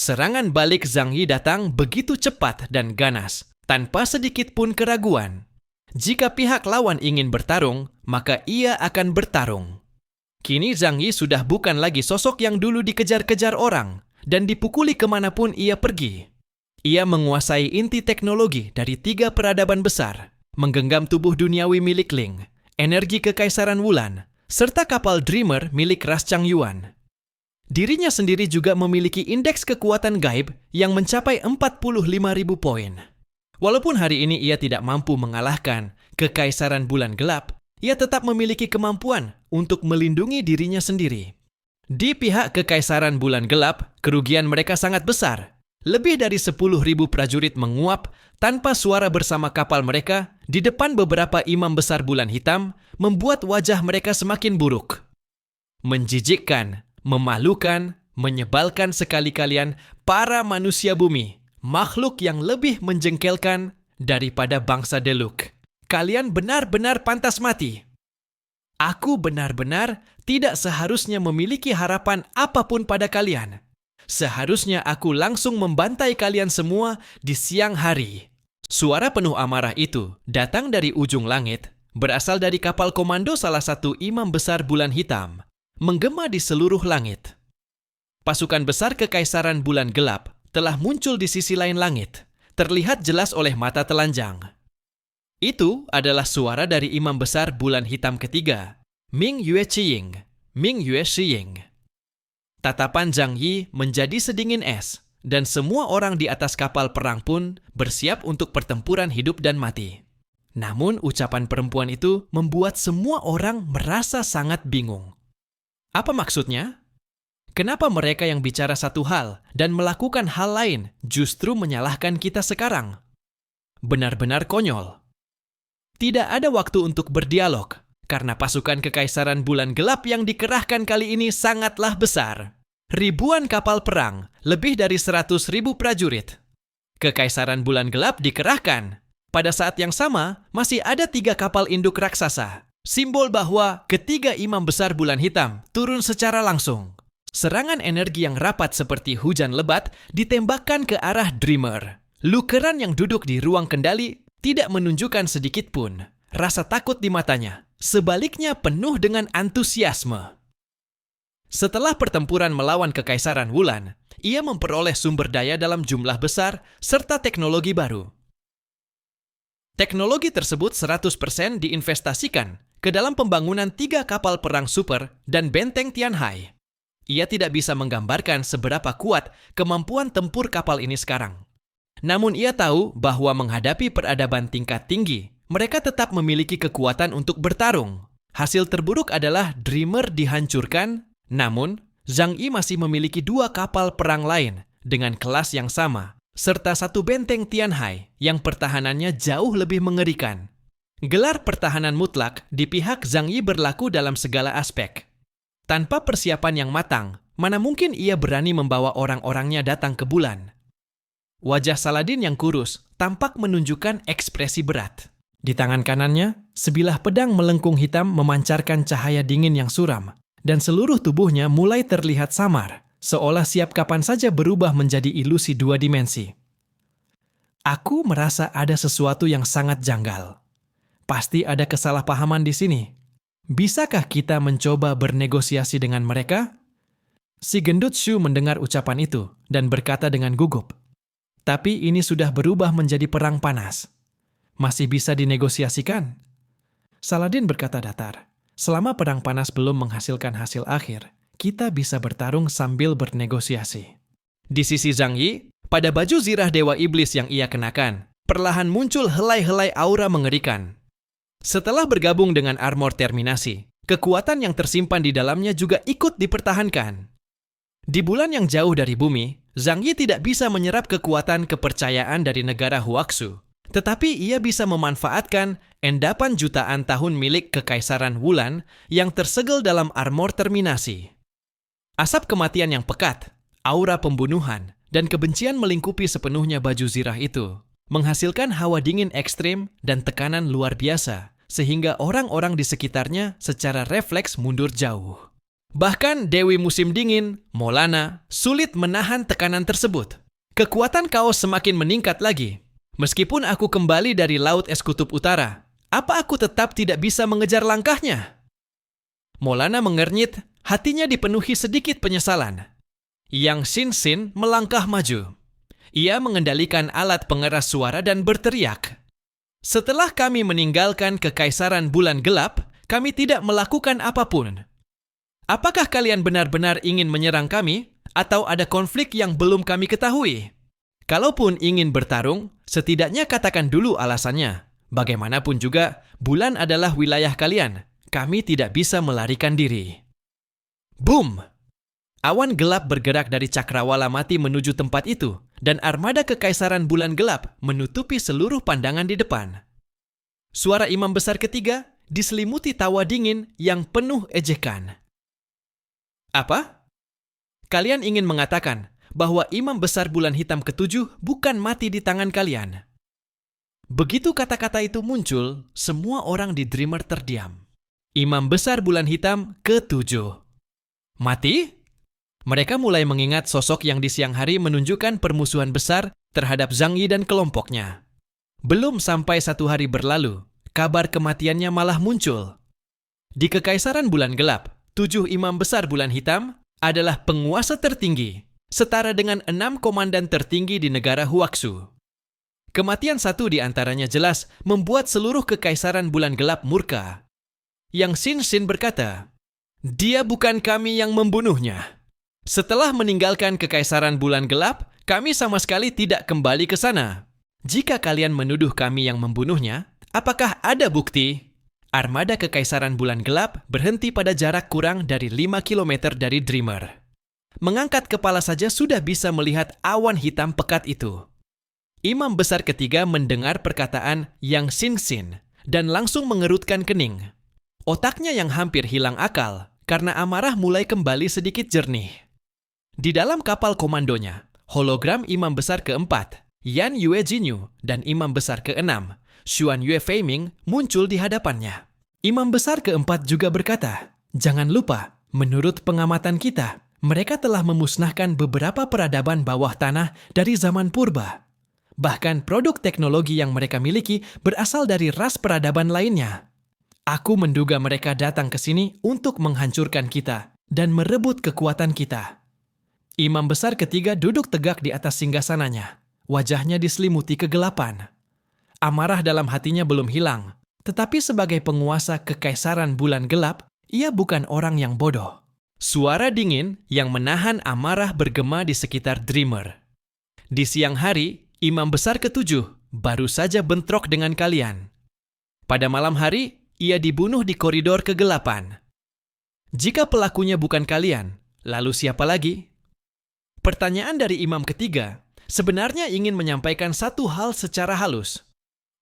Serangan balik Zhang Yi datang begitu cepat dan ganas, tanpa sedikit pun keraguan. Jika pihak lawan ingin bertarung, maka ia akan bertarung. Kini Zhang Yi sudah bukan lagi sosok yang dulu dikejar-kejar orang dan dipukuli kemanapun ia pergi. Ia menguasai inti teknologi dari 3 peradaban besar, menggenggam tubuh duniawi milik Ling, energi Kekaisaran Wulan, serta kapal Dreamer milik Ras Changyuan. Dirinya sendiri juga memiliki indeks kekuatan gaib yang mencapai 45.000 poin. Walaupun hari ini ia tidak mampu mengalahkan Kekaisaran Bulan Gelap, ia tetap memiliki kemampuan untuk melindungi dirinya sendiri. Di pihak Kekaisaran Bulan Gelap, kerugian mereka sangat besar. Lebih dari 10.000 prajurit menguap tanpa suara bersama kapal mereka di depan beberapa imam besar bulan hitam, membuat wajah mereka semakin buruk. Menjijikkan, memalukan, menyebalkan sekali-kalian para manusia bumi, makhluk yang lebih menjengkelkan daripada bangsa Deluk. Kalian benar-benar pantas mati. Aku benar-benar tidak seharusnya memiliki harapan apapun pada kalian. Seharusnya aku langsung membantai kalian semua di siang hari. Suara penuh amarah itu datang dari ujung langit, berasal dari kapal komando salah satu imam besar bulan hitam, menggema di seluruh langit. Pasukan besar Kekaisaran Bulan Gelap telah muncul di sisi lain langit, terlihat jelas oleh mata telanjang. Itu adalah suara dari imam besar bulan hitam ketiga, Ming Yue Chiying, Ming Yue Shiying. Tatapan Zhang Yi menjadi sedingin es, dan semua orang di atas kapal perang pun bersiap untuk pertempuran hidup dan mati. Namun ucapan perempuan itu membuat semua orang merasa sangat bingung. Apa maksudnya? Kenapa mereka yang bicara satu hal dan melakukan hal lain justru menyalahkan kita sekarang? Benar-benar konyol. Tidak ada waktu untuk berdialog, karena pasukan Kekaisaran Bulan Gelap yang dikerahkan kali ini sangatlah besar. Ribuan kapal perang, lebih dari 100.000 prajurit. Kekaisaran Bulan Gelap dikerahkan. Pada saat yang sama, masih ada 3 kapal induk raksasa. Simbol bahwa ketiga imam besar bulan hitam turun secara langsung. Serangan energi yang rapat seperti hujan lebat ditembakkan ke arah Dreamer. Lukeran yang duduk di ruang kendali tidak menunjukkan sedikit pun rasa takut di matanya. Sebaliknya penuh dengan antusiasme. Setelah pertempuran melawan Kekaisaran Wulan, ia memperoleh sumber daya dalam jumlah besar serta teknologi baru. Teknologi tersebut 100% diinvestasikan ke dalam pembangunan 3 kapal perang super dan benteng Tianhai. Ia tidak bisa menggambarkan seberapa kuat kemampuan tempur kapal ini sekarang. Namun ia tahu bahwa menghadapi peradaban tingkat tinggi, mereka tetap memiliki kekuatan untuk bertarung. Hasil terburuk adalah Dreamer dihancurkan, namun Zhang Yi masih memiliki 2 kapal perang lain dengan kelas yang sama, serta 1 benteng Tianhai yang pertahanannya jauh lebih mengerikan. Gelar pertahanan mutlak di pihak Zhang Yi berlaku dalam segala aspek. Tanpa persiapan yang matang, mana mungkin ia berani membawa orang-orangnya datang ke bulan. Wajah Saladin yang kurus tampak menunjukkan ekspresi berat. Di tangan kanannya, sebilah pedang melengkung hitam memancarkan cahaya dingin yang suram, dan seluruh tubuhnya mulai terlihat samar, seolah siap kapan saja berubah menjadi ilusi 2 dimensi. Aku merasa ada sesuatu yang sangat janggal. Pasti ada kesalahpahaman di sini. Bisakah kita mencoba bernegosiasi dengan mereka? Si gendut Shu mendengar ucapan itu dan berkata dengan gugup, "Tapi ini sudah berubah menjadi perang panas. Masih bisa dinegosiasikan?" Saladin berkata datar, "Selama perang panas belum menghasilkan hasil akhir, kita bisa bertarung sambil bernegosiasi." Di sisi Zhang Yi, pada baju zirah Dewa Iblis yang ia kenakan, perlahan muncul helai-helai aura mengerikan. Setelah bergabung dengan armor terminasi, kekuatan yang tersimpan di dalamnya juga ikut dipertahankan. Di bulan yang jauh dari bumi, Zhang Yi tidak bisa menyerap kekuatan kepercayaan dari negara Huaxu, tetapi ia bisa memanfaatkan endapan jutaan tahun milik Kekaisaran Wulan yang tersegel dalam armor terminasi. Asap kematian yang pekat, aura pembunuhan, dan kebencian melingkupi sepenuhnya baju zirah itu, menghasilkan hawa dingin ekstrim dan tekanan luar biasa, sehingga orang-orang di sekitarnya secara refleks mundur jauh. Bahkan Dewi Musim Dingin, Molana, sulit menahan tekanan tersebut. Kekuatan kaos semakin meningkat lagi. Meskipun aku kembali dari Laut Es Kutub Utara, apa aku tetap tidak bisa mengejar langkahnya? Molana mengernyit, hatinya dipenuhi sedikit penyesalan. Yang Sin melangkah maju. Ia mengendalikan alat pengeras suara dan berteriak. Setelah kami meninggalkan Kekaisaran Bulan Gelap, kami tidak melakukan apapun. Apakah kalian benar-benar ingin menyerang kami, atau ada konflik yang belum kami ketahui? Kalaupun ingin bertarung, setidaknya katakan dulu alasannya. Bagaimanapun juga, bulan adalah wilayah kalian. Kami tidak bisa melarikan diri. Boom! Awan gelap bergerak dari Cakrawala Mati menuju tempat itu, dan armada Kekaisaran Bulan Gelap menutupi seluruh pandangan di depan. Suara imam besar ketiga diselimuti tawa dingin yang penuh ejekan. Apa? Kalian ingin mengatakan bahwa imam besar bulan hitam ketujuh bukan mati di tangan kalian? Begitu kata-kata itu muncul, semua orang di Dreamer terdiam. Imam besar bulan hitam ketujuh. Mati? Mereka mulai mengingat sosok yang di siang hari menunjukkan permusuhan besar terhadap Zhang Yi dan kelompoknya. Belum sampai 1 hari berlalu, kabar kematiannya malah muncul. Di Kekaisaran Bulan Gelap, 7 imam besar bulan hitam adalah penguasa tertinggi, setara dengan 6 komandan tertinggi di negara Huaxu. Kematian satu di antaranya jelas membuat seluruh Kekaisaran Bulan Gelap murka. Yang Sin berkata, "Dia bukan kami yang membunuhnya. Setelah meninggalkan Kekaisaran Bulan Gelap, kami sama sekali tidak kembali ke sana. Jika kalian menuduh kami yang membunuhnya, apakah ada bukti?" Armada Kekaisaran Bulan Gelap berhenti pada jarak kurang dari 5 km dari Dreamer. Mengangkat kepala saja sudah bisa melihat awan hitam pekat itu. Imam besar ketiga mendengar perkataan Yang Sin dan langsung mengerutkan kening. Otaknya yang hampir hilang akal karena amarah mulai kembali sedikit jernih. Di dalam kapal komandonya, hologram imam besar keempat, Yan Yue Jinyu, dan imam besar keenam, Xuan Yue Feiming, muncul di hadapannya. Imam besar keempat juga berkata, "Jangan lupa, menurut pengamatan kita, mereka telah memusnahkan beberapa peradaban bawah tanah dari zaman purba. Bahkan produk teknologi yang mereka miliki berasal dari ras peradaban lainnya. Aku menduga mereka datang ke sini untuk menghancurkan kita dan merebut kekuatan kita." Imam besar ketiga duduk tegak di atas singgasananya. Wajahnya diselimuti kegelapan. Amarah dalam hatinya belum hilang, tetapi sebagai penguasa Kekaisaran Bulan Gelap, ia bukan orang yang bodoh. Suara dingin yang menahan amarah bergema di sekitar Dreamer. Di siang hari, imam besar ketujuh baru saja bentrok dengan kalian. Pada malam hari, ia dibunuh di koridor kegelapan. Jika pelakunya bukan kalian, lalu siapa lagi? Pertanyaan dari imam ketiga sebenarnya ingin menyampaikan satu hal secara halus.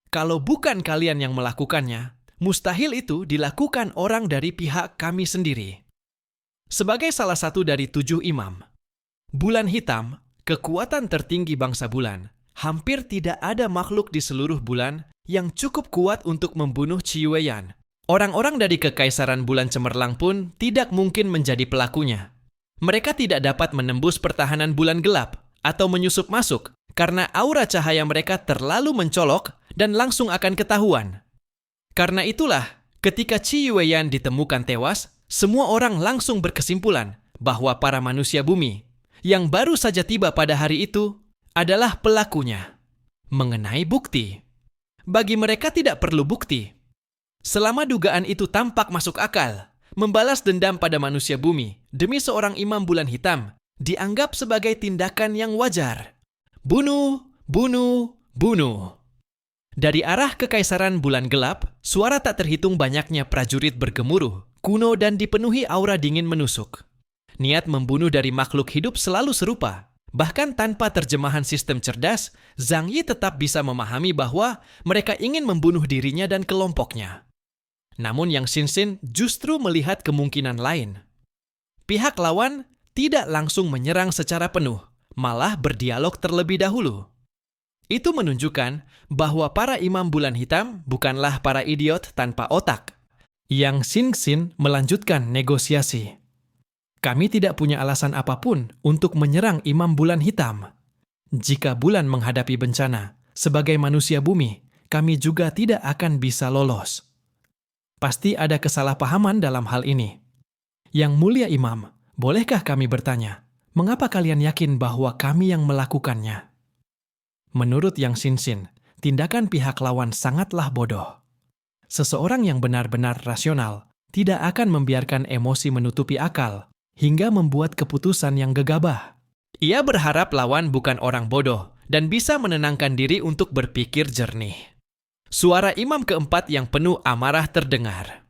Kalau bukan kalian yang melakukannya, mustahil itu dilakukan orang dari pihak kami sendiri. Sebagai salah satu dari 7 imam, bulan hitam, kekuatan tertinggi bangsa bulan, hampir tidak ada makhluk di seluruh bulan yang cukup kuat untuk membunuh Qi Yueyan. Orang-orang dari Kekaisaran Bulan Cemerlang pun tidak mungkin menjadi pelakunya. Mereka tidak dapat menembus pertahanan bulan gelap atau menyusup masuk karena aura cahaya mereka terlalu mencolok dan langsung akan ketahuan. Karena itulah, ketika Qi Yueyan ditemukan tewas, semua orang langsung berkesimpulan bahwa para manusia bumi yang baru saja tiba pada hari itu adalah pelakunya. Mengenai bukti, bagi mereka tidak perlu bukti. Selama dugaan itu tampak masuk akal, membalas dendam pada manusia bumi demi seorang imam bulan hitam dianggap sebagai tindakan yang wajar. Bunuh, bunuh, bunuh. Dari arah Kekaisaran Bulan Gelap, suara tak terhitung banyaknya prajurit bergemuruh, kuno dan dipenuhi aura dingin menusuk. Niat membunuh dari makhluk hidup selalu serupa. Bahkan tanpa terjemahan sistem cerdas, Zhang Yi tetap bisa memahami bahwa mereka ingin membunuh dirinya dan kelompoknya. Namun Yang Sin justru melihat kemungkinan lain. Pihak lawan tidak langsung menyerang secara penuh, malah berdialog terlebih dahulu. Itu menunjukkan bahwa para imam bulan hitam bukanlah para idiot tanpa otak. Yang Sin melanjutkan negosiasi. Kami tidak punya alasan apapun untuk menyerang Imam Bulan Hitam. Jika bulan menghadapi bencana, sebagai manusia bumi, kami juga tidak akan bisa lolos. Pasti ada kesalahpahaman dalam hal ini. Yang mulia Imam, bolehkah kami bertanya, mengapa kalian yakin bahwa kami yang melakukannya? Menurut Yang Sinsin, tindakan pihak lawan sangatlah bodoh. Seseorang yang benar-benar rasional tidak akan membiarkan emosi menutupi akal hingga membuat keputusan yang gegabah. Ia berharap lawan bukan orang bodoh dan bisa menenangkan diri untuk berpikir jernih. Suara imam keempat yang penuh amarah terdengar.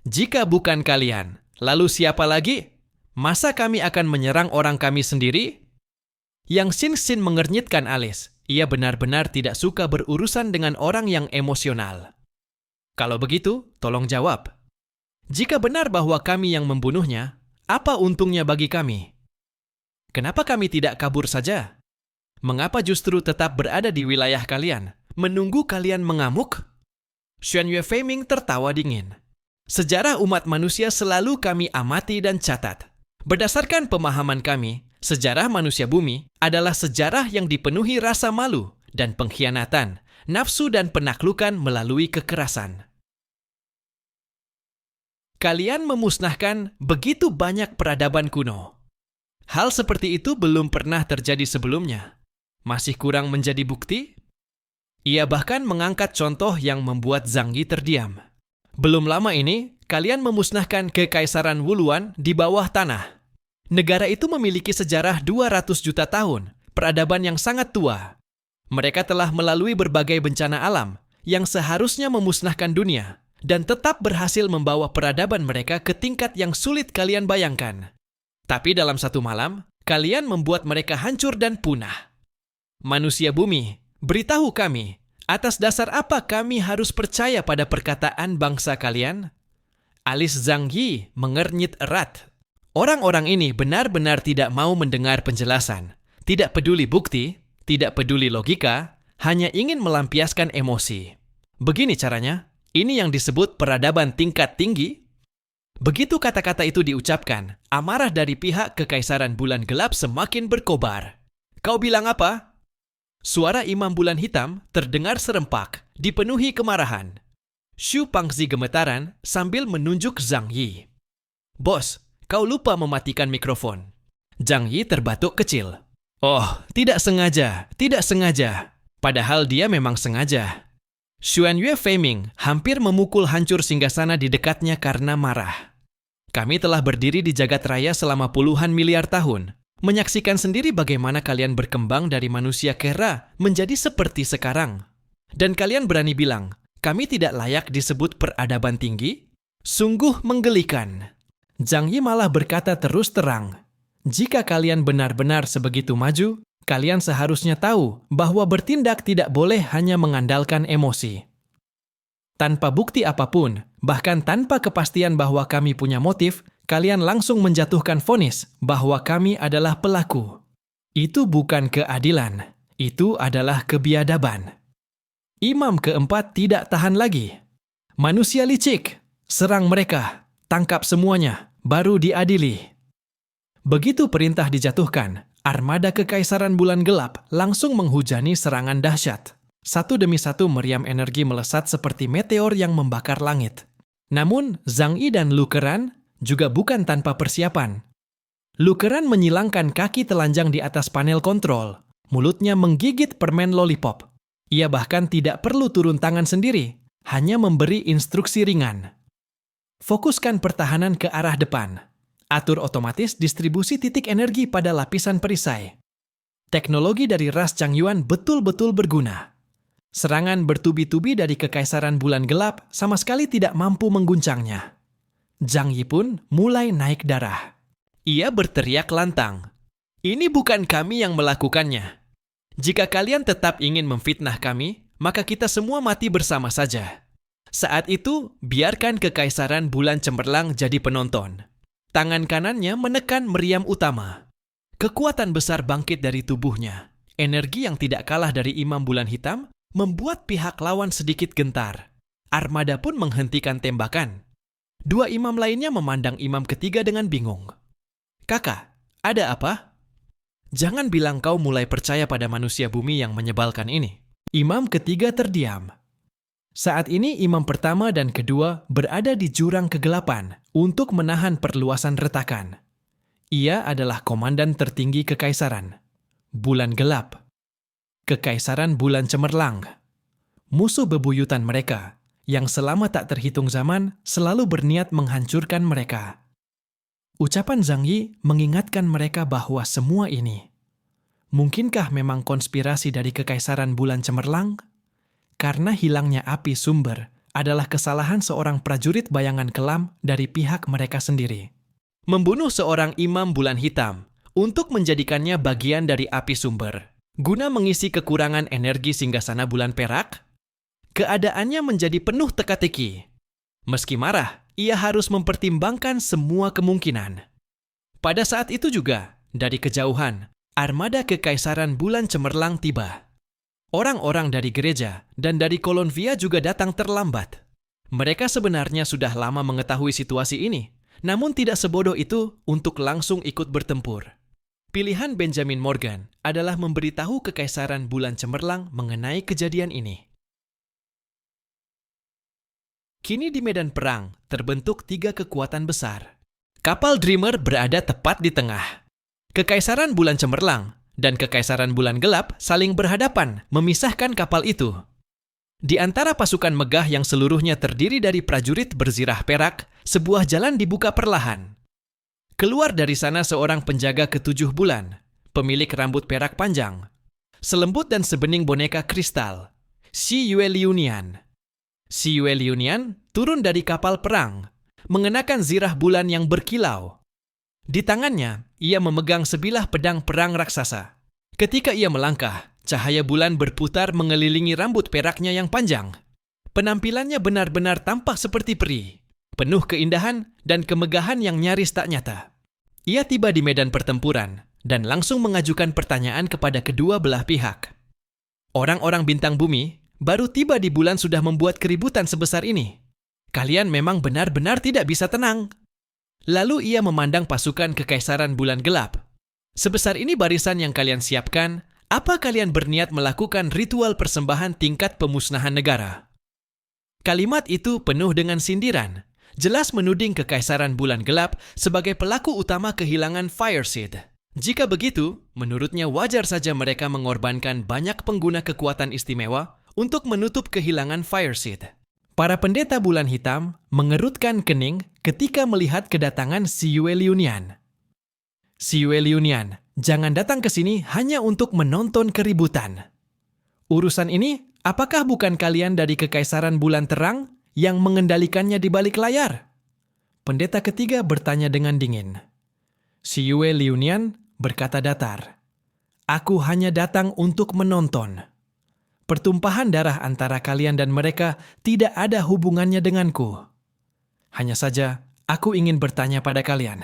Jika bukan kalian, lalu siapa lagi? Masa kami akan menyerang orang kami sendiri? Yang Sinsin mengernyitkan alis. Ia benar-benar tidak suka berurusan dengan orang yang emosional. Kalau begitu, tolong jawab. Jika benar bahwa kami yang membunuhnya, apa untungnya bagi kami? Kenapa kami tidak kabur saja? Mengapa justru tetap berada di wilayah kalian, menunggu kalian mengamuk? Xuan Yue Feiming tertawa dingin. Sejarah umat manusia selalu kami amati dan catat. Berdasarkan pemahaman kami, sejarah manusia bumi adalah sejarah yang dipenuhi rasa malu dan pengkhianatan, nafsu dan penaklukan melalui kekerasan. Kalian memusnahkan begitu banyak peradaban kuno. Hal seperti itu belum pernah terjadi sebelumnya. Masih kurang menjadi bukti? Ia bahkan mengangkat contoh yang membuat Zhang Yi terdiam. Belum lama ini, kalian memusnahkan Kekaisaran Wuluan di bawah tanah. Negara itu memiliki sejarah 200 juta tahun, peradaban yang sangat tua. Mereka telah melalui berbagai bencana alam yang seharusnya memusnahkan dunia dan tetap berhasil membawa peradaban mereka ke tingkat yang sulit kalian bayangkan. Tapi dalam satu malam, kalian membuat mereka hancur dan punah. Manusia bumi, beritahu kami, atas dasar apa kami harus percaya pada perkataan bangsa kalian? Alis Zhang Yi mengernyit erat. Orang-orang ini benar-benar tidak mau mendengar penjelasan, tidak peduli bukti, tidak peduli logika, hanya ingin melampiaskan emosi. Begini caranya, ini yang disebut peradaban tingkat tinggi. Begitu kata-kata itu diucapkan, amarah dari pihak Kekaisaran Bulan Gelap semakin berkobar. Kau bilang apa? Suara Imam Bulan Hitam terdengar serempak, dipenuhi kemarahan. Xu Pangzi gemetaran sambil menunjuk Zhang Yi. Bos, kau lupa mematikan mikrofon. Zhang Yi terbatuk kecil. Oh, tidak sengaja, tidak sengaja. Padahal dia memang sengaja. Xuan Yue Feiming hampir memukul hancur singgasana di dekatnya karena marah. Kami telah berdiri di jagat raya selama puluhan miliar tahun, menyaksikan sendiri bagaimana kalian berkembang dari manusia kera menjadi seperti sekarang. Dan kalian berani bilang, kami tidak layak disebut peradaban tinggi? Sungguh menggelikan. Zhang Yi malah berkata terus terang, jika kalian benar-benar sebegitu maju, kalian seharusnya tahu bahwa bertindak tidak boleh hanya mengandalkan emosi. Tanpa bukti apapun, bahkan tanpa kepastian bahwa kami punya motif, kalian langsung menjatuhkan vonis bahwa kami adalah pelaku. Itu bukan keadilan, itu adalah kebiadaban. Imam keempat tidak tahan lagi. Manusia licik, serang mereka, tangkap semuanya, baru diadili. Begitu perintah dijatuhkan, armada Kekaisaran Bulan Gelap langsung menghujani serangan dahsyat. Satu demi satu meriam energi melesat seperti meteor yang membakar langit. Namun, Zhang Yi dan Lu Keran juga bukan tanpa persiapan. Lu Keran menyilangkan kaki telanjang di atas panel kontrol. Mulutnya menggigit permen lollipop. Ia bahkan tidak perlu turun tangan sendiri, hanya memberi instruksi ringan. Fokuskan pertahanan ke arah depan. Atur otomatis distribusi titik energi pada lapisan perisai. Teknologi dari ras Changyuan betul-betul berguna. Serangan bertubi-tubi dari Kekaisaran Bulan Gelap sama sekali tidak mampu mengguncangnya. Zhang Yi pun mulai naik darah. Ia berteriak lantang. Ini bukan kami yang melakukannya. Jika kalian tetap ingin memfitnah kami, maka kita semua mati bersama saja. Saat itu, biarkan Kekaisaran Bulan Cemerlang jadi penonton. Tangan kanannya menekan meriam utama. Kekuatan besar bangkit dari tubuhnya. Energi yang tidak kalah dari Imam Bulan Hitam membuat pihak lawan sedikit gentar. Armada pun menghentikan tembakan. Dua imam lainnya memandang imam ketiga dengan bingung. Kakak, ada apa? Jangan bilang kau mulai percaya pada manusia bumi yang menyebalkan ini. Imam ketiga terdiam. Saat ini imam pertama dan kedua berada di jurang kegelapan untuk menahan perluasan retakan. Ia adalah komandan tertinggi kekaisaran. Bulan gelap. Kekaisaran bulan cemerlang. Musuh bebuyutan mereka, yang selama tak terhitung zaman selalu berniat menghancurkan mereka. Ucapan Zhang Yi mengingatkan mereka bahwa semua ini, mungkinkah memang konspirasi dari kekaisaran bulan cemerlang? Karena hilangnya api sumber adalah kesalahan seorang prajurit bayangan kelam dari pihak mereka sendiri. Membunuh seorang imam bulan hitam untuk menjadikannya bagian dari api sumber, guna mengisi kekurangan energi singgasana bulan perak? Keadaannya menjadi penuh teka-teki. Meski marah, ia harus mempertimbangkan semua kemungkinan. Pada saat itu juga, dari kejauhan, armada kekaisaran bulan cemerlang tiba. Orang-orang dari gereja dan dari kolon via juga datang terlambat. Mereka sebenarnya sudah lama mengetahui situasi ini, namun tidak sebodoh itu untuk langsung ikut bertempur. Pilihan Benjamin Morgan adalah memberitahu kekaisaran bulan cemerlang mengenai kejadian ini. Kini di medan perang terbentuk 3 kekuatan besar. Kapal Dreamer berada tepat di tengah. Kekaisaran bulan cemerlang dan kekaisaran bulan gelap saling berhadapan memisahkan kapal itu. Di antara pasukan megah yang seluruhnya terdiri dari prajurit berzirah perak, sebuah jalan dibuka perlahan. Keluar dari sana seorang penjaga ke-7 bulan, pemilik rambut perak panjang, selembut dan sebening boneka kristal, Xi Yue Liunian. Xi Yue Liunian turun dari kapal perang, mengenakan zirah bulan yang berkilau. Di tangannya, ia memegang sebilah pedang perang raksasa. Ketika ia melangkah, cahaya bulan berputar mengelilingi rambut peraknya yang panjang. Penampilannya benar-benar tampak seperti peri, penuh keindahan dan kemegahan yang nyaris tak nyata. Ia tiba di medan pertempuran dan langsung mengajukan pertanyaan kepada kedua belah pihak. Orang-orang bintang bumi baru tiba di bulan sudah membuat keributan sebesar ini. Kalian memang benar-benar tidak bisa tenang. Lalu ia memandang pasukan kekaisaran bulan gelap. Sebesar ini barisan yang kalian siapkan, apa kalian berniat melakukan ritual persembahan tingkat pemusnahan negara? Kalimat itu penuh dengan sindiran, jelas menuding kekaisaran bulan gelap sebagai pelaku utama kehilangan Fireseed. Jika begitu, menurutnya wajar saja mereka mengorbankan banyak pengguna kekuatan istimewa untuk menutup kehilangan Fireseed. Para pendeta bulan hitam mengerutkan kening ketika melihat kedatangan Xi Yue Liunian. Xi Yue Liunian, jangan datang ke sini hanya untuk menonton keributan. Urusan ini, apakah bukan kalian dari kekaisaran bulan terang yang mengendalikannya di balik layar? Pendeta ketiga bertanya dengan dingin. Xi Yue Liunian berkata datar, "Aku hanya datang untuk menonton. Pertumpahan darah antara kalian dan mereka tidak ada hubungannya denganku. Hanya saja, aku ingin bertanya pada kalian.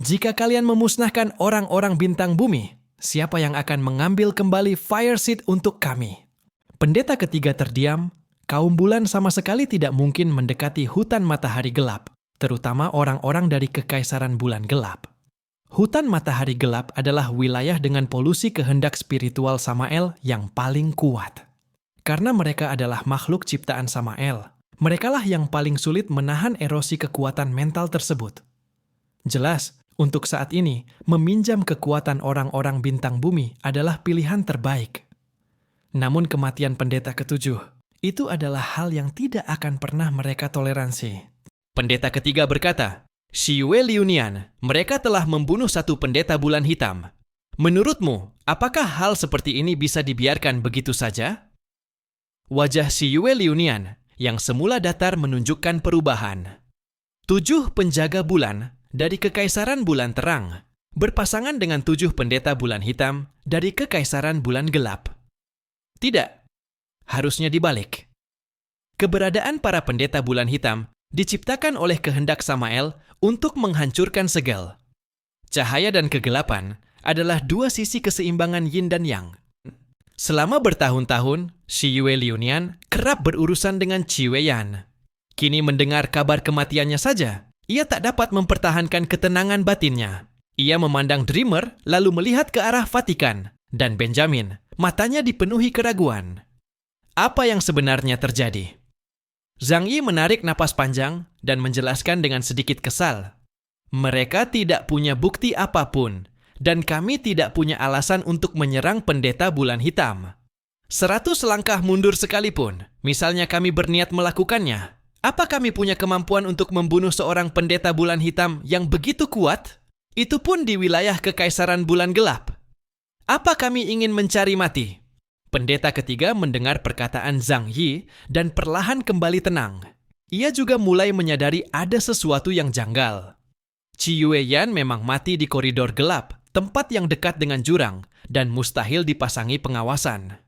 Jika kalian memusnahkan orang-orang bintang bumi, siapa yang akan mengambil kembali Fireseed untuk kami?" Pendeta ketiga terdiam. Kaum bulan sama sekali tidak mungkin mendekati hutan matahari gelap, terutama orang-orang dari kekaisaran bulan gelap. Hutan matahari gelap adalah wilayah dengan polusi kehendak spiritual Samael yang paling kuat. Karena mereka adalah makhluk ciptaan Samael, merekalah yang paling sulit menahan erosi kekuatan mental tersebut. Jelas, untuk saat ini, meminjam kekuatan orang-orang bintang bumi adalah pilihan terbaik. Namun kematian pendeta ketujuh, itu adalah hal yang tidak akan pernah mereka toleransi. Pendeta ketiga berkata, "Xi Yue Liunian, mereka telah membunuh satu pendeta bulan hitam. Menurutmu, apakah hal seperti ini bisa dibiarkan begitu saja?" Wajah Xi Yue Liunian yang semula datar menunjukkan perubahan. 7 penjaga bulan dari kekaisaran bulan terang berpasangan dengan 7 pendeta bulan hitam dari kekaisaran bulan gelap. Tidak, harusnya dibalik. Keberadaan para pendeta bulan hitam diciptakan oleh kehendak Samael untuk menghancurkan segel. Cahaya dan kegelapan adalah 2 sisi keseimbangan yin dan yang. Selama bertahun-tahun, Xi Yue Liunian kerap berurusan dengan Qi Weiyan. Kini mendengar kabar kematiannya saja, ia tak dapat mempertahankan ketenangan batinnya. Ia memandang Dreamer lalu melihat ke arah Vatikan, dan Benjamin, matanya dipenuhi keraguan. Apa yang sebenarnya terjadi? Zhang Yi menarik napas panjang dan menjelaskan dengan sedikit kesal. Mereka tidak punya bukti apapun, dan kami tidak punya alasan untuk menyerang pendeta bulan hitam. 100 langkah mundur sekalipun, misalnya kami berniat melakukannya, apa kami punya kemampuan untuk membunuh seorang pendeta bulan hitam yang begitu kuat? Itu pun di wilayah Kekaisaran Bulan Gelap. Apa kami ingin mencari mati? Pendeta ketiga mendengar perkataan Zhang Yi dan perlahan kembali tenang. Ia juga mulai menyadari ada sesuatu yang janggal. Qi Yueyan memang mati di koridor gelap, tempat yang dekat dengan jurang, dan mustahil dipasangi pengawasan.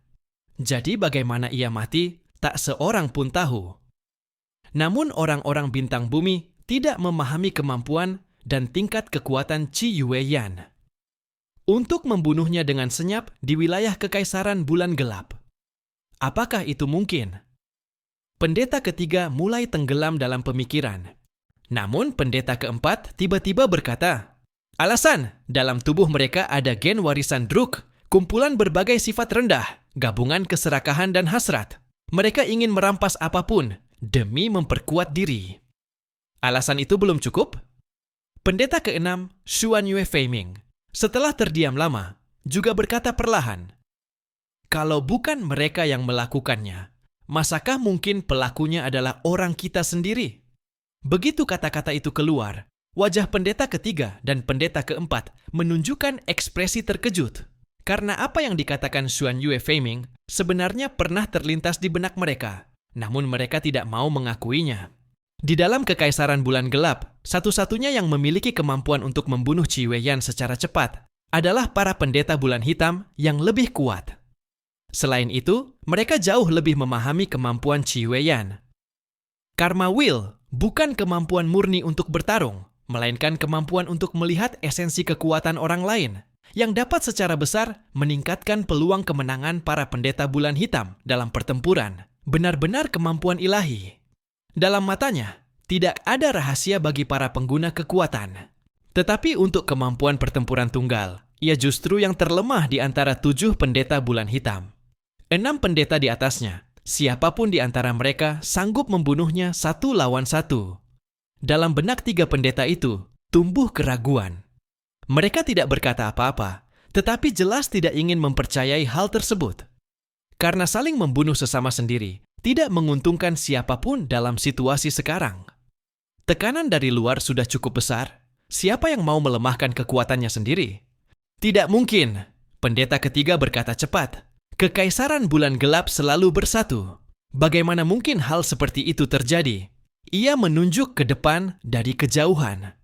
Jadi bagaimana ia mati, tak seorang pun tahu. Namun orang-orang bintang bumi tidak memahami kemampuan dan tingkat kekuatan Qi Yueyan untuk membunuhnya dengan senyap di wilayah Kekaisaran Bulan Gelap. Apakah itu mungkin? Pendeta ketiga mulai tenggelam dalam pemikiran. Namun pendeta keempat tiba-tiba berkata, alasan, dalam tubuh mereka ada gen warisan Druk, kumpulan berbagai sifat rendah, gabungan keserakahan dan hasrat. Mereka ingin merampas apapun demi memperkuat diri. Alasan itu belum cukup? Pendeta keenam, Xuan Yue Feiming, setelah terdiam lama, juga berkata perlahan, kalau bukan mereka yang melakukannya, masakah mungkin pelakunya adalah orang kita sendiri? Begitu kata-kata itu keluar, wajah pendeta ketiga dan pendeta keempat menunjukkan ekspresi terkejut. Karena apa yang dikatakan Xuan Yue Feiming sebenarnya pernah terlintas di benak mereka, namun mereka tidak mau mengakuinya. Di dalam Kekaisaran Bulan Gelap, satu-satunya yang memiliki kemampuan untuk membunuh Qi Yueyan secara cepat adalah para pendeta bulan hitam yang lebih kuat. Selain itu, mereka jauh lebih memahami kemampuan Qi Yueyan. Karma Will bukan kemampuan murni untuk bertarung, melainkan kemampuan untuk melihat esensi kekuatan orang lain yang dapat secara besar meningkatkan peluang kemenangan para pendeta bulan hitam dalam pertempuran. Benar-benar kemampuan ilahi. Dalam matanya, tidak ada rahasia bagi para pengguna kekuatan. Tetapi untuk kemampuan pertempuran tunggal, ia justru yang terlemah di antara 7 pendeta bulan hitam. 6 pendeta di atasnya, siapapun di antara mereka sanggup membunuhnya 1 lawan 1. Dalam benak 3 pendeta itu, tumbuh keraguan. Mereka tidak berkata apa-apa, tetapi jelas tidak ingin mempercayai hal tersebut. Karena saling membunuh sesama sendiri, tidak menguntungkan siapapun dalam situasi sekarang. Tekanan dari luar sudah cukup besar. Siapa yang mau melemahkan kekuatannya sendiri? Tidak mungkin, pendeta ketiga berkata cepat. Kekaisaran Bulan Gelap selalu bersatu. Bagaimana mungkin hal seperti itu terjadi? Ia menunjuk ke depan dari kejauhan.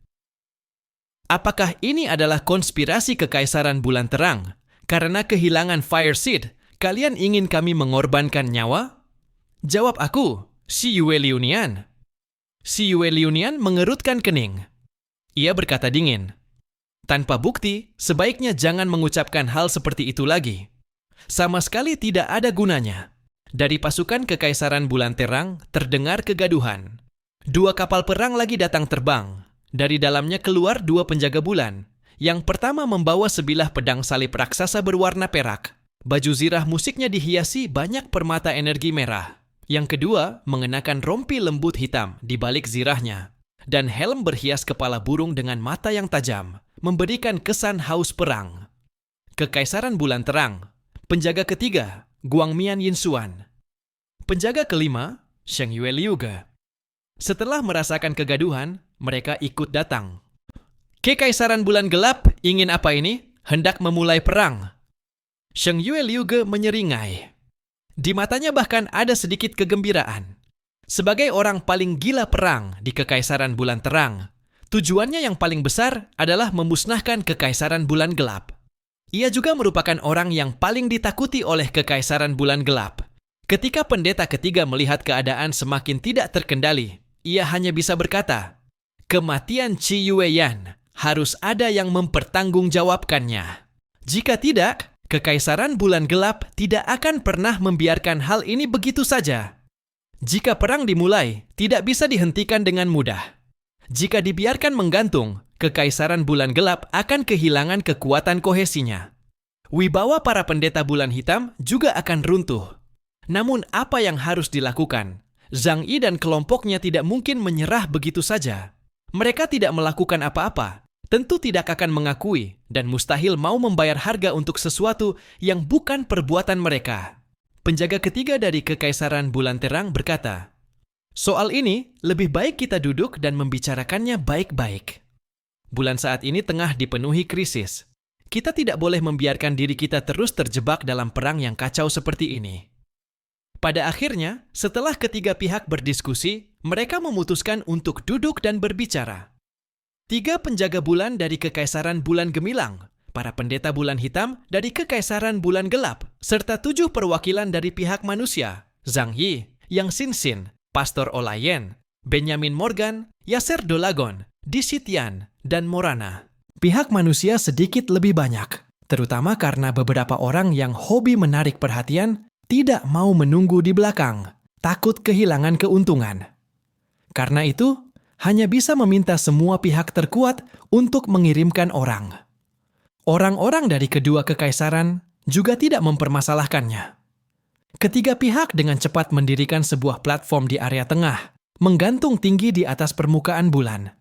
Apakah ini adalah konspirasi Kekaisaran Bulan Terang? Karena kehilangan Fire Seed, kalian ingin kami mengorbankan nyawa? Jawab aku, Xi Yue Liunian. Xi Yue Liunian mengerutkan kening. Ia berkata dingin, tanpa bukti, sebaiknya jangan mengucapkan hal seperti itu lagi. Sama sekali tidak ada gunanya. Dari pasukan Kekaisaran Bulan Terang terdengar kegaduhan. 2 kapal perang lagi datang terbang. Dari dalamnya keluar 2 penjaga bulan. Yang pertama membawa sebilah pedang salib raksasa berwarna perak. Baju zirah musiknya dihiasi banyak permata energi merah. Yang kedua, mengenakan rompi lembut hitam di balik zirahnya, dan helm berhias kepala burung dengan mata yang tajam, memberikan kesan haus perang. Kekaisaran Bulan Terang. Penjaga ketiga, Guangmian Yinxuan. Penjaga kelima, Sheng Yue Liuge. Setelah merasakan kegaduhan, mereka ikut datang. Kekaisaran Bulan Gelap ingin apa ini? Hendak memulai perang. Sheng Yue Liuge menyeringai. Di matanya bahkan ada sedikit kegembiraan. Sebagai orang paling gila perang di Kekaisaran Bulan Terang, tujuannya yang paling besar adalah memusnahkan Kekaisaran Bulan Gelap. Ia juga merupakan orang yang paling ditakuti oleh Kekaisaran Bulan Gelap. Ketika pendeta ketiga melihat keadaan semakin tidak terkendali, ia hanya bisa berkata, kematian Qi Yueyan harus ada yang mempertanggungjawabkannya. Jika tidak, Kekaisaran Bulan Gelap tidak akan pernah membiarkan hal ini begitu saja. Jika perang dimulai, tidak bisa dihentikan dengan mudah. Jika dibiarkan menggantung, Kekaisaran bulan gelap akan kehilangan kekuatan kohesinya. Wibawa para pendeta bulan hitam juga akan runtuh. Namun apa yang harus dilakukan? Zhang Yi dan kelompoknya tidak mungkin menyerah begitu saja. Mereka tidak melakukan apa-apa, tentu tidak akan mengakui, dan mustahil mau membayar harga untuk sesuatu yang bukan perbuatan mereka. Penjaga ketiga dari Kekaisaran Bulan Terang berkata, "Soal ini, lebih baik kita duduk dan membicarakannya baik-baik. Bulan saat ini tengah dipenuhi krisis. Kita tidak boleh membiarkan diri kita terus terjebak dalam perang yang kacau seperti ini." Pada akhirnya, setelah ketiga pihak berdiskusi, mereka memutuskan untuk duduk dan berbicara. 3 penjaga bulan dari Kekaisaran Bulan Gemilang, para pendeta bulan hitam dari Kekaisaran Bulan Gelap, serta 7 perwakilan dari pihak manusia, Zhang Yi, Yang Xinxin, Pastor Olayen, Benjamin Morgan, Yasser Dolagon, Disitian, dan Morana. Pihak manusia sedikit lebih banyak, terutama karena beberapa orang yang hobi menarik perhatian tidak mau menunggu di belakang, takut kehilangan keuntungan. Karena itu, hanya bisa meminta semua pihak terkuat untuk mengirimkan orang. Orang-orang dari kedua kekaisaran juga tidak mempermasalahkannya. Ketiga pihak dengan cepat mendirikan sebuah platform di area tengah, menggantung tinggi di atas permukaan bulan.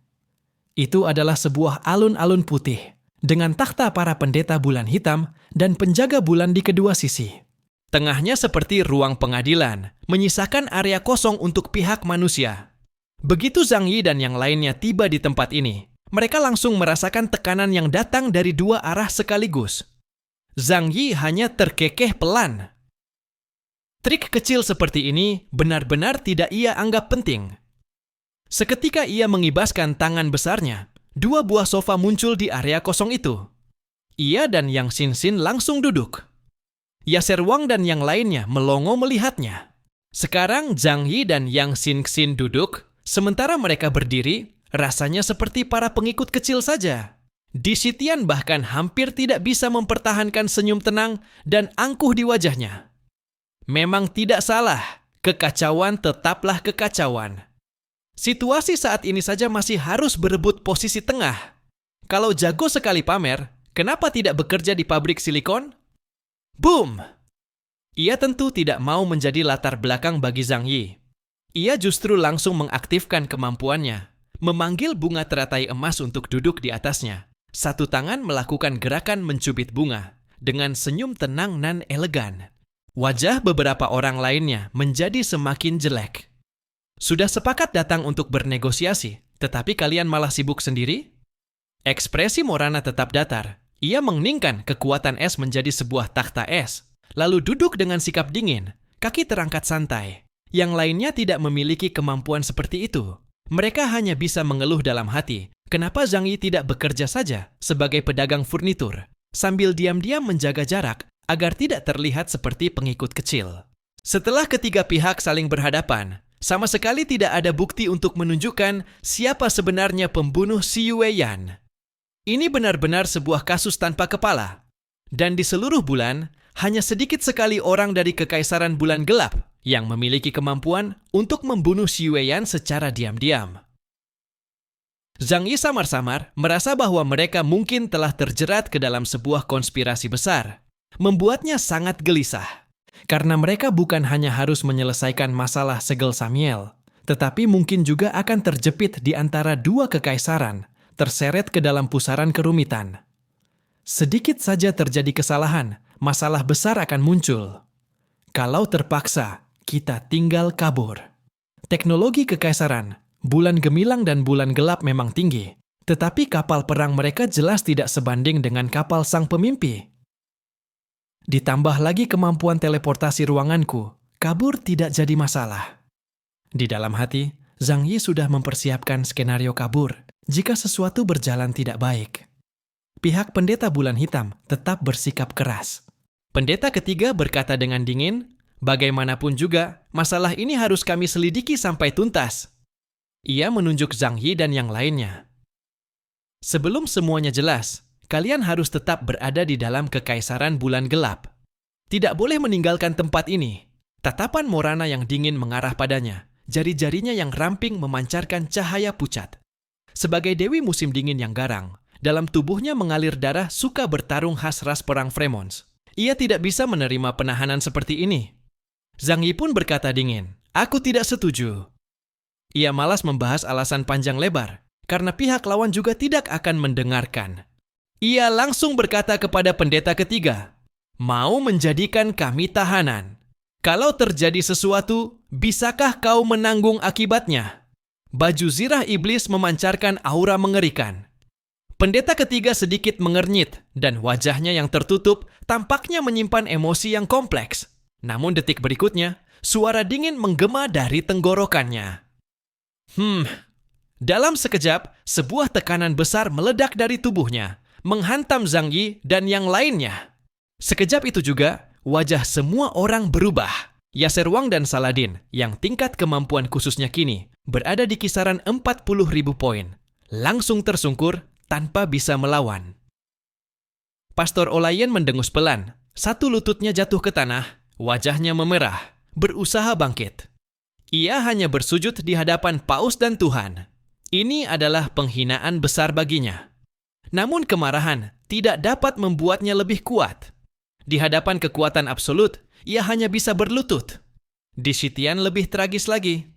Itu adalah sebuah alun-alun putih, dengan takhta para pendeta bulan hitam dan penjaga bulan di kedua sisi. Tengahnya seperti ruang pengadilan, menyisakan area kosong untuk pihak manusia. Begitu Zhang Yi dan yang lainnya tiba di tempat ini, mereka langsung merasakan tekanan yang datang dari 2 arah sekaligus. Zhang Yi hanya terkekeh pelan. Trik kecil seperti ini benar-benar tidak ia anggap penting. Seketika ia mengibaskan tangan besarnya, 2 buah sofa muncul di area kosong itu. Ia dan Yang Xinxin langsung duduk. Yasser Wang dan yang lainnya melongo melihatnya. Sekarang Zhang Yi dan Yang Xinxin duduk, sementara mereka berdiri, rasanya seperti para pengikut kecil saja. Disitian bahkan hampir tidak bisa mempertahankan senyum tenang dan angkuh di wajahnya. Memang tidak salah, kekacauan tetaplah kekacauan. Situasi saat ini saja masih harus berebut posisi tengah. Kalau jago sekali pamer, kenapa tidak bekerja di pabrik silikon? Boom! Ia tentu tidak mau menjadi latar belakang bagi Zhang Yi. Ia justru langsung mengaktifkan kemampuannya, memanggil bunga teratai emas untuk duduk di atasnya. Satu tangan melakukan gerakan mencubit bunga, dengan senyum tenang dan elegan. Wajah beberapa orang lainnya menjadi semakin jelek. Sudah sepakat datang untuk bernegosiasi, tetapi kalian malah sibuk sendiri? Ekspresi Morana tetap datar. Ia mengeningkan kekuatan es menjadi sebuah takhta es, lalu duduk dengan sikap dingin, kaki terangkat santai. Yang lainnya tidak memiliki kemampuan seperti itu. Mereka hanya bisa mengeluh dalam hati, kenapa Zhang Yi tidak bekerja saja sebagai pedagang furnitur, sambil diam-diam menjaga jarak agar tidak terlihat seperti pengikut kecil. Setelah ketiga pihak saling berhadapan, sama sekali tidak ada bukti untuk menunjukkan siapa sebenarnya pembunuh Xi Yueyan. Ini benar-benar sebuah kasus tanpa kepala. Dan di seluruh bulan, hanya sedikit sekali orang dari Kekaisaran Bulan Gelap yang memiliki kemampuan untuk membunuh Xi Yueyan secara diam-diam. Zhang Yi samar-samar merasa bahwa mereka mungkin telah terjerat ke dalam sebuah konspirasi besar. Membuatnya sangat gelisah. Karena mereka bukan hanya harus menyelesaikan masalah segel Samiel, tetapi mungkin juga akan terjepit di antara 2 kekaisaran, terseret ke dalam pusaran kerumitan. Sedikit saja terjadi kesalahan, masalah besar akan muncul. Kalau terpaksa, kita tinggal kabur. Teknologi kekaisaran, bulan gemilang dan bulan gelap memang tinggi, tetapi kapal perang mereka jelas tidak sebanding dengan kapal sang pemimpi. Ditambah lagi kemampuan teleportasi ruanganku, kabur tidak jadi masalah. Di dalam hati, Zhang Yi sudah mempersiapkan skenario kabur jika sesuatu berjalan tidak baik. Pihak pendeta bulan hitam tetap bersikap keras. Pendeta ketiga berkata dengan dingin, "Bagaimanapun juga, masalah ini harus kami selidiki sampai tuntas." Ia menunjuk Zhang Yi dan yang lainnya. Sebelum semuanya jelas, kalian harus tetap berada di dalam Kekaisaran Bulan Gelap. Tidak boleh meninggalkan tempat ini. Tatapan Morana yang dingin mengarah padanya. Jari-jarinya yang ramping memancarkan cahaya pucat. Sebagai dewi musim dingin yang garang, dalam tubuhnya mengalir darah suka bertarung khas ras perang Fremons. Ia tidak bisa menerima penahanan seperti ini. Zhang Yi pun berkata dingin, "Aku tidak setuju." Ia malas membahas alasan panjang lebar, karena pihak lawan juga tidak akan mendengarkan. Ia langsung berkata kepada pendeta ketiga, "Mau menjadikan kami tahanan. Kalau terjadi sesuatu, bisakah kau menanggung akibatnya?" Baju zirah iblis memancarkan aura mengerikan. Pendeta ketiga sedikit mengernyit, dan wajahnya yang tertutup tampaknya menyimpan emosi yang kompleks. Namun detik berikutnya, suara dingin menggema dari tenggorokannya. Dalam sekejap, sebuah tekanan besar meledak dari tubuhnya, menghantam Zhang Yi dan yang lainnya. Sekejap itu juga, wajah semua orang berubah. Yaserwang dan Saladin, yang tingkat kemampuan khususnya kini berada di kisaran 40.000 poin, langsung tersungkur tanpa bisa melawan. Pastor Olayan mendengus pelan, satu lututnya jatuh ke tanah, wajahnya memerah, berusaha bangkit. Ia hanya bersujud di hadapan Paus dan Tuhan. Ini adalah penghinaan besar baginya. Namun kemarahan tidak dapat membuatnya lebih kuat. Di hadapan kekuatan absolut, ia hanya bisa berlutut. Di Shitian lebih tragis lagi.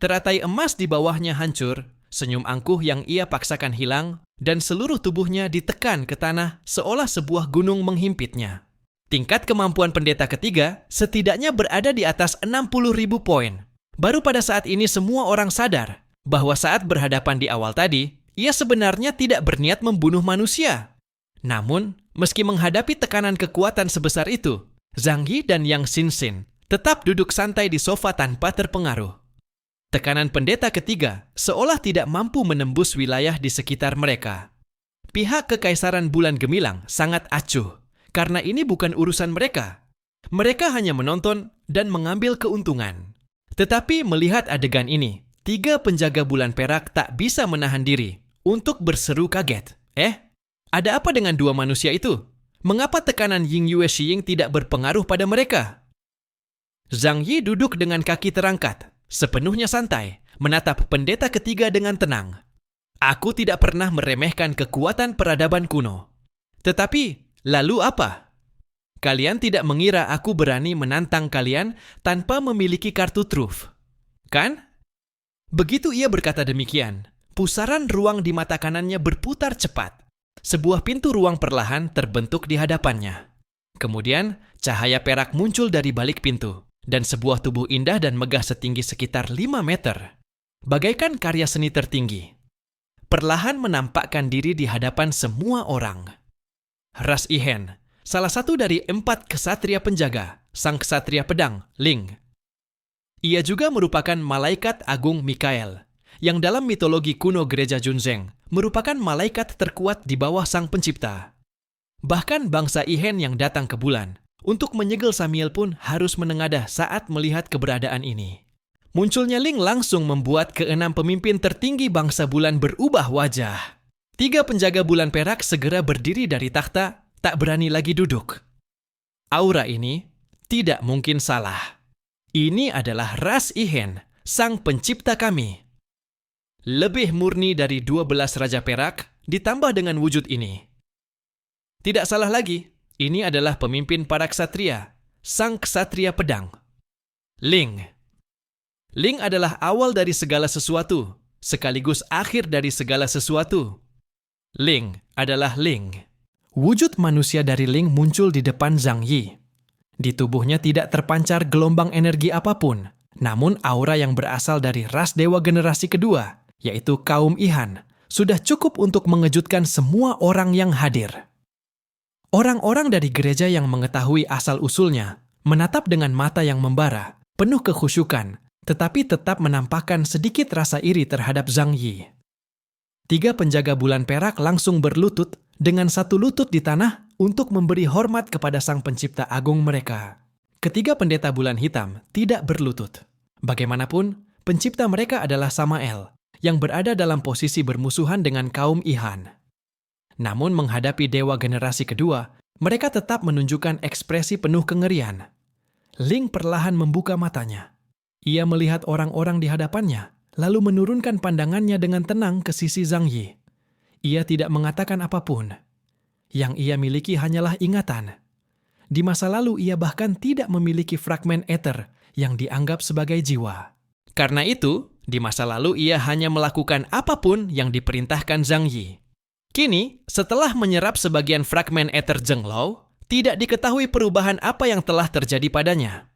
Teratai emas di bawahnya hancur, senyum angkuh yang ia paksakan hilang, dan seluruh tubuhnya ditekan ke tanah seolah sebuah gunung menghimpitnya. Tingkat kemampuan pendeta ketiga setidaknya berada di atas 60.000 poin. Baru pada saat ini semua orang sadar bahwa saat berhadapan di awal tadi, ia sebenarnya tidak berniat membunuh manusia. Namun, meski menghadapi tekanan kekuatan sebesar itu, Zhang Yi dan Yang Xinxin tetap duduk santai di sofa tanpa terpengaruh. Tekanan pendeta ketiga seolah tidak mampu menembus wilayah di sekitar mereka. Pihak Kekaisaran Bulan Gemilang sangat acuh, karena ini bukan urusan mereka. Mereka hanya menonton dan mengambil keuntungan. Tetapi melihat adegan ini, 3 penjaga bulan perak tak bisa menahan diri untuk berseru kaget. Ada apa dengan 2 manusia itu? Mengapa tekanan Ying Yue Shiying tidak berpengaruh pada mereka? Zhang Yi duduk dengan kaki terangkat, sepenuhnya santai, menatap pendeta ketiga dengan tenang. Aku tidak pernah meremehkan kekuatan peradaban kuno. Tetapi, lalu apa? Kalian tidak mengira aku berani menantang kalian tanpa memiliki kartu truf, kan? Begitu ia berkata demikian, pusaran ruang di mata kanannya berputar cepat. Sebuah pintu ruang perlahan terbentuk di hadapannya. Kemudian, cahaya perak muncul dari balik pintu, dan sebuah tubuh indah dan megah setinggi sekitar 5 meter. Bagaikan karya seni tertinggi. Perlahan menampakkan diri di hadapan semua orang. Ras Ihan, salah satu dari 4 kesatria penjaga, sang kesatria pedang, Ling. Ia juga merupakan malaikat agung Mikael, yang dalam mitologi kuno gereja Junzeng merupakan malaikat terkuat di bawah sang pencipta. Bahkan bangsa Ihan yang datang ke bulan untuk menyegel Samiel pun harus menengadah saat melihat keberadaan ini. Munculnya Ling langsung membuat ke-6 pemimpin tertinggi bangsa bulan berubah wajah. 3 penjaga bulan perak segera berdiri dari takhta, tak berani lagi duduk. Aura ini tidak mungkin salah. Ini adalah Ras Ihan, sang pencipta kami. Lebih murni dari 12 raja perak, ditambah dengan wujud ini. Tidak salah lagi, ini adalah pemimpin para ksatria, sang ksatria pedang. Ling. Ling adalah awal dari segala sesuatu, sekaligus akhir dari segala sesuatu. Ling adalah Ling. Wujud manusia dari Ling muncul di depan Zhang Yi. Di tubuhnya tidak terpancar gelombang energi apapun, namun aura yang berasal dari ras dewa generasi kedua, yaitu kaum Ihan, sudah cukup untuk mengejutkan semua orang yang hadir. Orang-orang dari gereja yang mengetahui asal-usulnya menatap dengan mata yang membara, penuh kekhusyukan, tetapi tetap menampakkan sedikit rasa iri terhadap Zhang Yi. 3 penjaga bulan perak langsung berlutut dengan satu lutut di tanah untuk memberi hormat kepada sang pencipta agung mereka. Ketiga pendeta bulan hitam tidak berlutut. Bagaimanapun, pencipta mereka adalah Samael, yang berada dalam posisi bermusuhan dengan kaum Ihan. Namun menghadapi dewa generasi kedua, mereka tetap menunjukkan ekspresi penuh kengerian. Ling perlahan membuka matanya. Ia melihat orang-orang di hadapannya, lalu menurunkan pandangannya dengan tenang ke sisi Zhang Yi. Ia tidak mengatakan apapun. Yang ia miliki hanyalah ingatan. Di masa lalu ia bahkan tidak memiliki fragmen ether yang dianggap sebagai jiwa. Karena itu, di masa lalu ia hanya melakukan apapun yang diperintahkan Zhang Yi. Kini, setelah menyerap sebagian fragmen ether Zheng Lao, tidak diketahui perubahan apa yang telah terjadi padanya.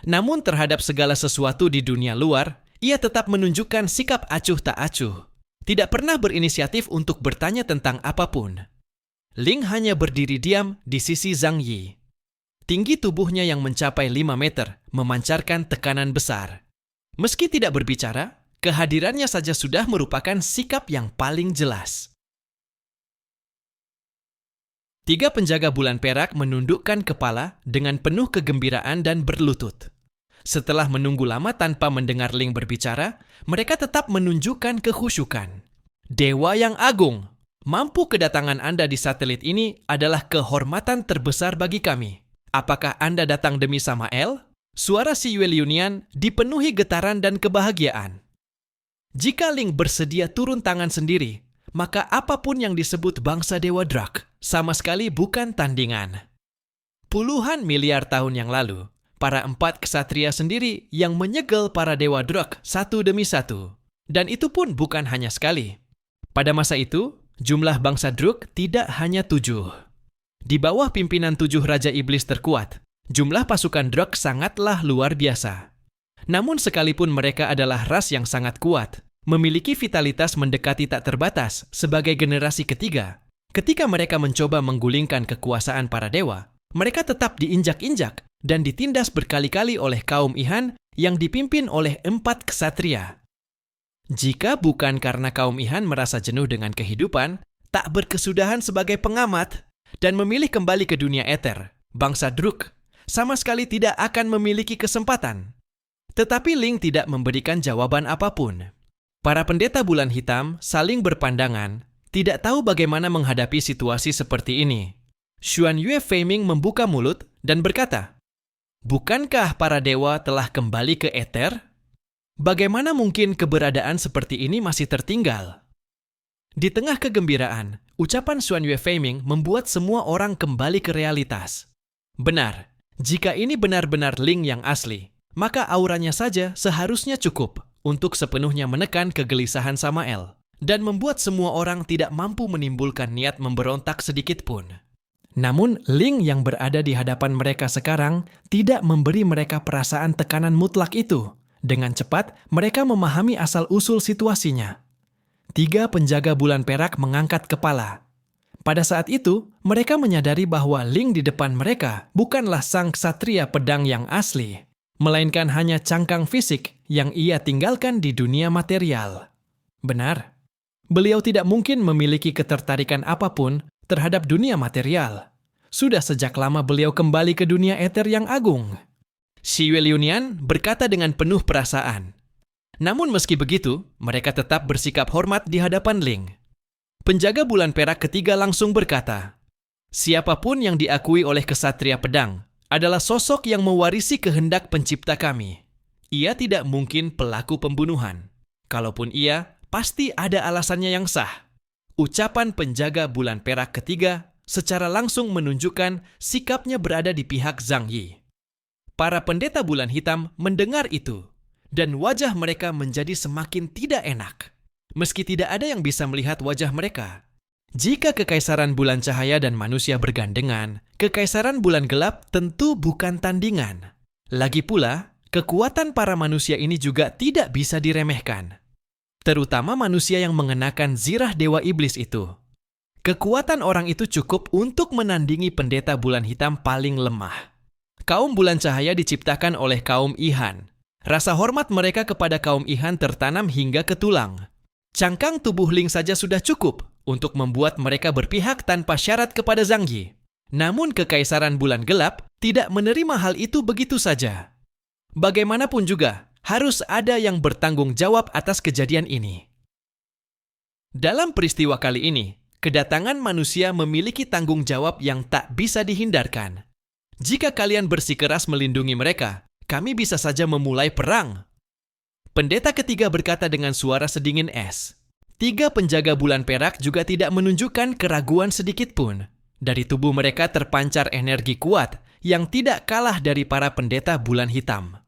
Namun terhadap segala sesuatu di dunia luar, ia tetap menunjukkan sikap acuh tak acuh. Tidak pernah berinisiatif untuk bertanya tentang apapun. Ling hanya berdiri diam di sisi Zhang Yi. Tinggi tubuhnya yang mencapai 5 meter memancarkan tekanan besar. Meski tidak berbicara, kehadirannya saja sudah merupakan sikap yang paling jelas. 3 penjaga bulan perak menundukkan kepala dengan penuh kegembiraan dan berlutut. Setelah menunggu lama tanpa mendengar Ling berbicara, mereka tetap menunjukkan kekhusyukan. Dewa yang agung, mampu kedatangan Anda di satelit ini adalah kehormatan terbesar bagi kami. Apakah Anda datang demi Samael? Suara si Yue Liunian dipenuhi getaran dan kebahagiaan. Jika Ling bersedia turun tangan sendiri, maka apapun yang disebut bangsa Dewa Drak sama sekali bukan tandingan. Puluhan miliar tahun yang lalu, para 4 ksatria sendiri yang menyegel para Dewa Drak satu demi satu. Dan itu pun bukan hanya sekali. Pada masa itu, jumlah bangsa Druk tidak hanya 7. Di bawah pimpinan 7 Raja Iblis terkuat, jumlah pasukan Druk sangatlah luar biasa. Namun sekalipun mereka adalah ras yang sangat kuat, memiliki vitalitas mendekati tak terbatas sebagai generasi ketiga. Ketika mereka mencoba menggulingkan kekuasaan para dewa, mereka tetap diinjak-injak dan ditindas berkali-kali oleh kaum Ihan yang dipimpin oleh 4 ksatria. Jika bukan karena kaum Ihan merasa jenuh dengan kehidupan, tak berkesudahan sebagai pengamat, dan memilih kembali ke dunia ether, bangsa Druk sama sekali tidak akan memiliki kesempatan. Tetapi Ling tidak memberikan jawaban apapun. Para pendeta bulan hitam saling berpandangan, tidak tahu bagaimana menghadapi situasi seperti ini. Xuan Yue Feiming membuka mulut dan berkata, "Bukankah para dewa telah kembali ke ether? Bagaimana mungkin keberadaan seperti ini masih tertinggal?" Di tengah kegembiraan, ucapan Xuan Yue Feiming membuat semua orang kembali ke realitas. Benar, jika ini benar-benar Ling yang asli, maka auranya saja seharusnya cukup untuk sepenuhnya menekan kegelisahan Samael dan membuat semua orang tidak mampu menimbulkan niat memberontak sedikit pun. Namun, Ling yang berada di hadapan mereka sekarang tidak memberi mereka perasaan tekanan mutlak itu. Dengan cepat, mereka memahami asal-usul situasinya. 3 penjaga bulan perak mengangkat kepala. Pada saat itu, mereka menyadari bahwa Ling di depan mereka bukanlah sang ksatria pedang yang asli, melainkan hanya cangkang fisik yang ia tinggalkan di dunia material. Benar, beliau tidak mungkin memiliki ketertarikan apapun terhadap dunia material. Sudah sejak lama beliau kembali ke dunia ether yang agung. Xi Yue Liunian berkata dengan penuh perasaan. Namun meski begitu, mereka tetap bersikap hormat di hadapan Ling. Penjaga bulan perak ketiga langsung berkata, "Siapapun yang diakui oleh kesatria pedang adalah sosok yang mewarisi kehendak pencipta kami. Ia tidak mungkin pelaku pembunuhan. Kalaupun ia, pasti ada alasannya yang sah." Ucapan penjaga bulan perak ketiga secara langsung menunjukkan sikapnya berada di pihak Zhang Yi. Para pendeta bulan hitam mendengar itu, dan wajah mereka menjadi semakin tidak enak. Meski tidak ada yang bisa melihat wajah mereka. Jika kekaisaran bulan cahaya dan manusia bergandengan, kekaisaran bulan gelap tentu bukan tandingan. Lagi pula, kekuatan para manusia ini juga tidak bisa diremehkan. Terutama manusia yang mengenakan zirah dewa iblis itu. Kekuatan orang itu cukup untuk menandingi pendeta bulan hitam paling lemah. Kaum bulan cahaya diciptakan oleh kaum Ihan. Rasa hormat mereka kepada kaum Ihan tertanam hingga ke tulang. Cangkang tubuh Ling saja sudah cukup untuk membuat mereka berpihak tanpa syarat kepada Zhang Yi. Namun kekaisaran bulan gelap tidak menerima hal itu begitu saja. Bagaimanapun juga, harus ada yang bertanggung jawab atas kejadian ini. Dalam peristiwa kali ini, kedatangan manusia memiliki tanggung jawab yang tak bisa dihindarkan. Jika kalian bersikeras melindungi mereka, kami bisa saja memulai perang. Pendeta ketiga berkata dengan suara sedingin es. 3 penjaga bulan perak juga tidak menunjukkan keraguan sedikit pun. Dari tubuh mereka terpancar energi kuat yang tidak kalah dari para pendeta bulan hitam.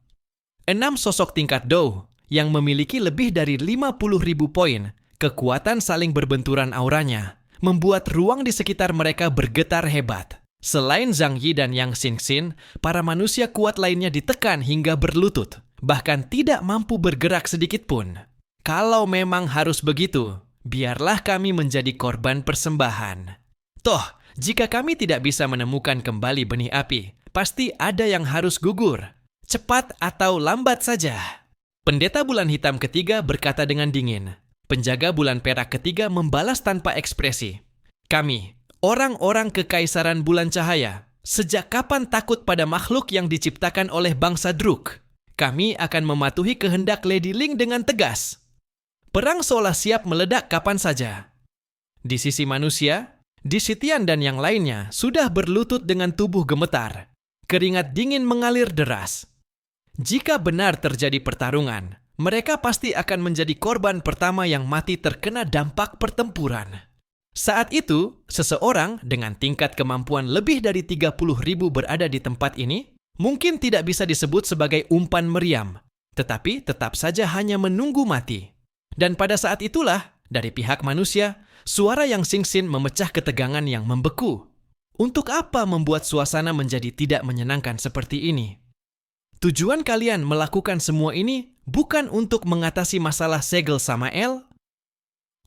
6 sosok tingkat Dou yang memiliki lebih dari 50.000 poin, kekuatan saling berbenturan auranya, membuat ruang di sekitar mereka bergetar hebat. Selain Zhang Yi dan Yang Xingxin, para manusia kuat lainnya ditekan hingga berlutut, bahkan tidak mampu bergerak sedikit pun. Kalau memang harus begitu, biarlah kami menjadi korban persembahan. Toh, jika kami tidak bisa menemukan kembali benih api, pasti ada yang harus gugur. Cepat atau lambat saja. Pendeta bulan hitam ketiga berkata dengan dingin. Penjaga bulan perak ketiga membalas tanpa ekspresi. Kami, orang-orang kekaisaran bulan cahaya, sejak kapan takut pada makhluk yang diciptakan oleh bangsa Druk? Kami akan mematuhi kehendak Lady Ling dengan tegas. Perang seolah siap meledak kapan saja. Di sisi manusia, Disitian dan yang lainnya sudah berlutut dengan tubuh gemetar. Keringat dingin mengalir deras. Jika benar terjadi pertarungan, mereka pasti akan menjadi korban pertama yang mati terkena dampak pertempuran. Saat itu, seseorang dengan tingkat kemampuan lebih dari 30.000 berada di tempat ini, mungkin tidak bisa disebut sebagai umpan meriam, tetapi tetap saja hanya menunggu mati. Dan pada saat itulah, dari pihak manusia, suara Yang Xingxin memecah ketegangan yang membeku. Untuk apa membuat suasana menjadi tidak menyenangkan seperti ini? Tujuan kalian melakukan semua ini bukan untuk mengatasi masalah segel Samael.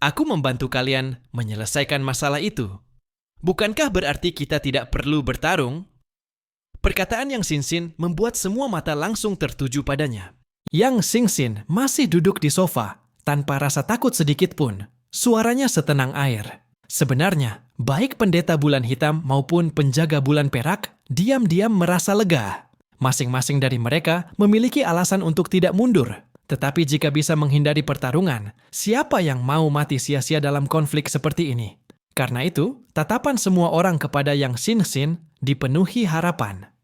Aku membantu kalian menyelesaikan masalah itu. Bukankah berarti kita tidak perlu bertarung? Perkataan Yang Xingxin membuat semua mata langsung tertuju padanya. Yang Xingxin masih duduk di sofa, tanpa rasa takut sedikit pun. Suaranya setenang air. Sebenarnya, baik pendeta bulan hitam maupun penjaga bulan perak diam-diam merasa lega. Masing-masing dari mereka memiliki alasan untuk tidak mundur. Tetapi jika bisa menghindari pertarungan, siapa yang mau mati sia-sia dalam konflik seperti ini? Karena itu, tatapan semua orang kepada Yang Xingxin dipenuhi harapan.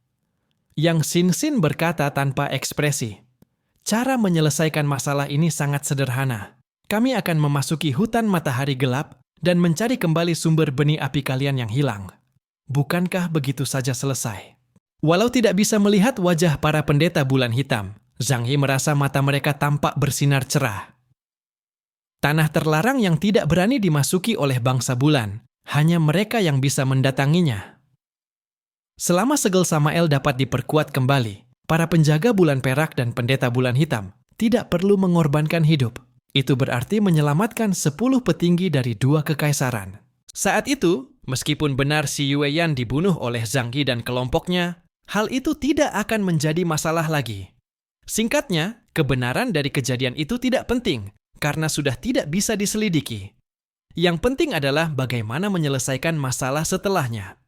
Yang Xingxin berkata tanpa ekspresi, "Cara menyelesaikan masalah ini sangat sederhana. Kami akan memasuki hutan matahari gelap dan mencari kembali sumber benih api kalian yang hilang." Bukankah begitu saja selesai? Walau tidak bisa melihat wajah para pendeta bulan hitam, Zhang Yi merasa mata mereka tampak bersinar cerah. Tanah terlarang yang tidak berani dimasuki oleh bangsa bulan, hanya mereka yang bisa mendatanginya. Selama segel Samael dapat diperkuat kembali, para penjaga bulan perak dan pendeta bulan hitam tidak perlu mengorbankan hidup. Itu berarti menyelamatkan 10 petinggi dari 2 kekaisaran. Saat itu, meskipun benar si Yueyan dibunuh oleh Zhang Yi dan kelompoknya, hal itu tidak akan menjadi masalah lagi. Singkatnya, kebenaran dari kejadian itu tidak penting karena sudah tidak bisa diselidiki. Yang penting adalah bagaimana menyelesaikan masalah setelahnya.